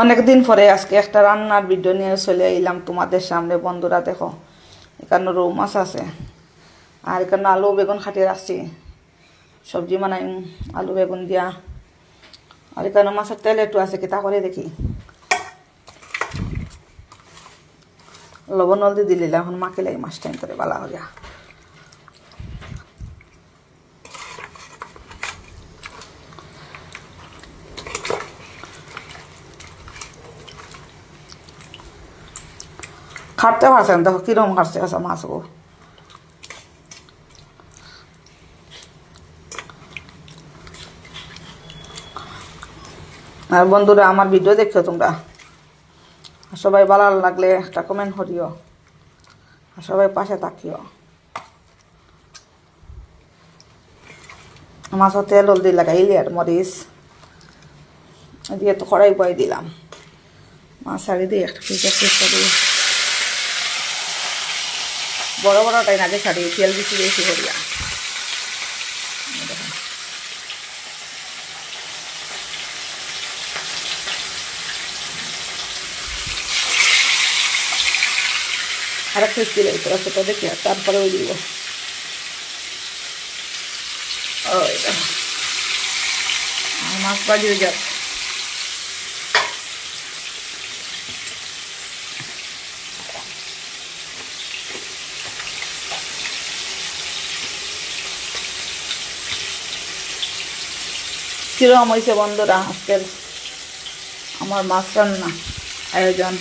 অনেকদিন পরে আজকে একটা রান্নার ভিডিও নিয়ে চলে এলাম তোমাদের সামনে। বন্ধুরা দেখো, এখানে রৌ মাছ আছে আর এখানে আলু বেগুন খাটিয়ে রাখছি, সবজি বানাই আলু বেগুন দিয়া। আর এখানে মাছের তেল একটু আছে, কিতা করে দেখি, লবণ হলদি দিলে এখন মাকে লাগে মাছ টাইম করে বালা হইয়া। খাটতে পারছেন, দেখো কিরম খাটছে আছে মাছগো। আর বন্ধুরা, আমার ভিডিও দেখো তোমরা, সবাই ভালো লাগলে একটা কমেন্ট করিও, আর সবাই পাশে থাকিও। মাছের তেল হলদি লাগাইলে আর মরিচ দিয়ে তো কড়াই বয়ে দিলাম, মাছ ছাড়ি দিয়ে একটা চেষ্টা করি, বড় বড়টাই নাকি ছাড়ি, তেল বেশি বেশি করিয়া। আর একটু দিলে সেটা দেখি, তারপরে ওই দিব। ওই দেখো মাছ বাজিয়ে যাক। কিরকম হয়েছে বন্ধুরা আজকের আমার মাছ রান্না আয়োজন?